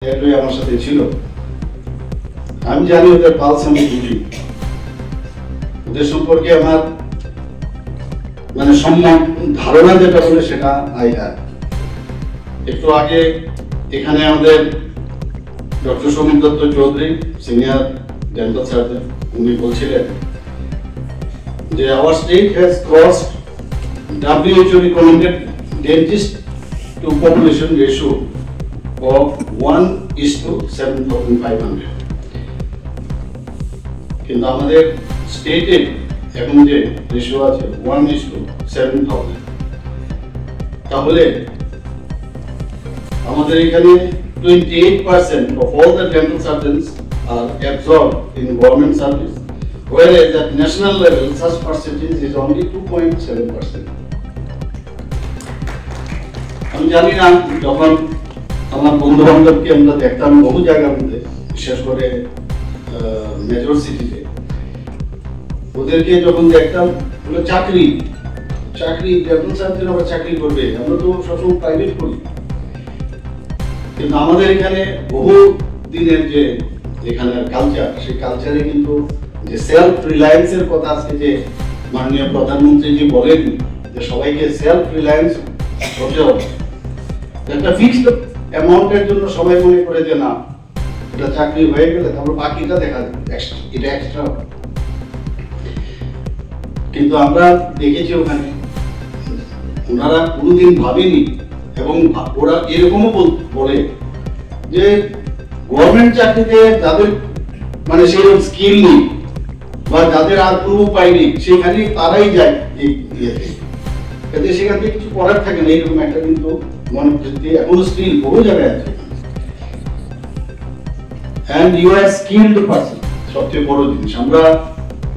এটাই আমার সাথে ছিল। আমি জানি ওদের পালস আমি বুঝি, ওদের সম্পর্কে আমার মানে সম্মান ধারণা যেটা বলে সেটা আই হ্যাভ। একটু আগে এখানে আমাদের doctor Samir Dutta Chowdhury senior dental surgeon উনি বলছিলেন যে our state has crossed WHO recommended dentist to population ratio of 1:7,500 কিন্তু আমাদের স্টেটে এখন যে রেশিও আছে 1:7,000 তাহলে আমাদের এখানে 28% of all the dental surgeons are absorbed in government service, whereas at national level such percentage is only 2.7%. আমি জানি না, যখন আমার বন্ধু বান্ধবকে আমরা দেখতাম বহু জায়গার মধ্যে, বিশেষ করে মেজর সিটিতে, ওদেরকে যখন দেখতাম বলে চাকরি ডেন্টাল সার্জন আবার চাকরি করবে, আমরা তো সবসময় প্রাইভেট করি। কিন্তু আমাদের এখানে বহু দিনের যে এখানে কালচার, সেই কালচারে কিন্তু যে সেলফ রিলায়েন্সের কথা আজকে যে মাননীয় প্রধানমন্ত্রী জি বলেন যে সবাইকে সেলফ রিলায়েন্স হতে হবে, একটা ফিক্সড অ্যামাউন্টের জন্য সবাই মনে করে যে না এটা চাকরি হয়ে গেলে তারপর বাকিটা দেখা যাবে, এটা এক্সট্রা। কিন্তু আমরা দেখেছি ওখানে ওনারা কোনোদিন ভাবেনি, এবং ওরা এরকমও বলে যে গভর্নমেন্ট চাকরিতে যাদের মানে সেরকম স্কিল নেই বা যাদের আর কোনো উপায় নেই সেখানে তারাই যায় এই ইয়েতে, এতে সেখান থেকে কিছু করার থাকে না, এইরকম একটা কিন্তু মনোবৃত্তি এখনো স্টিল বহু জায়গায় আছে। and you are skilled person, সবচেয়ে বড় জিনিস। আমরা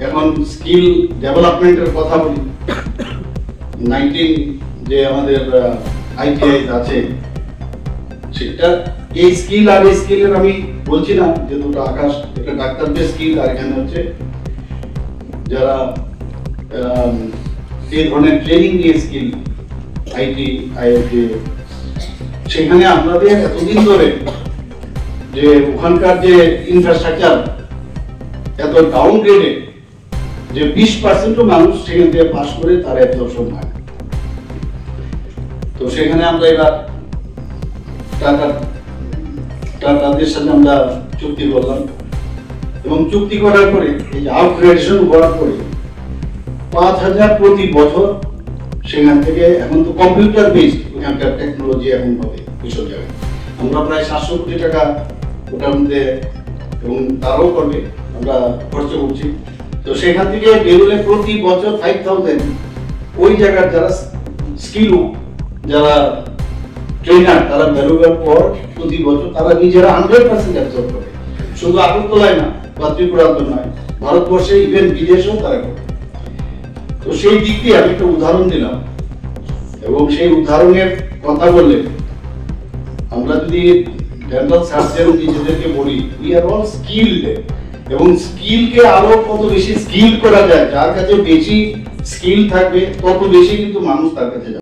এখন স্কিল ডেভেলপমেন্টের কথা বলি, 19 যে আমাদের আইটিআই আছে সেটা এই স্কিল আর এই স্কিলের আমি বলছি না যে দুটো আকাশ, একটা ডাক্তারদের স্কিল আর এখানে হচ্ছে যারা এই ধরনের ট্রেনিং নিয়ে স্কিল আইটি আইআইটি, সেখানে আপনাদের এতদিন ধরে যে ওখানকার যে ইনফ্রাস্ট্রাকচার এত ডাউনগ্রেডেড যে 20% মানুষ সেখান থেকে পাস করে তার অ্যাবজর্পশন হয়। তো সেখানে আমরা এবার টাটাদের সাথে আমরা চুক্তি করলাম, এবং চুক্তি করার পরে এই আপগ্রেডেশন করার পরে 5,000 প্রতি বছর সেখান থেকে, এখন তো কম্পিউটার বেসড ওখানকার টেকনোলজি এখন হবে এইসব জায়গায়, আমরা প্রায় 700 কোটি টাকা ওটার মধ্যে, এবং তারাও করবে, আমরা খরচ করছি। তো সেখান থেকে বেরোলে প্রতি বছর 5,000 ওই জায়গার যারা স্কিল, যারা ট্রেনার, তারা বেরোবার পর প্রতি বছর তারা নিজেরা 100% অ্যাবজর্ব করে, শুধু আগরতলায় না বা ত্রিপুরাতে নয়, ভারতবর্ষে ইভেন বিদেশেও তারা করে। তো সেই দিক দিয়ে আমি একটা উদাহরণ দিলাম, এবং সেই উদাহরণের কথা বললে আমরা যদি ডেন্টাল সার্জন নিজেদেরকে বলি উই আর অল স্কিলড, এবং স্কিলকে আরো কত বেশি স্কিল করা যায়, যার কাছে বেশি স্কিল থাকবে তত বেশি কিন্তু মানুষ তার কাছে যাবে।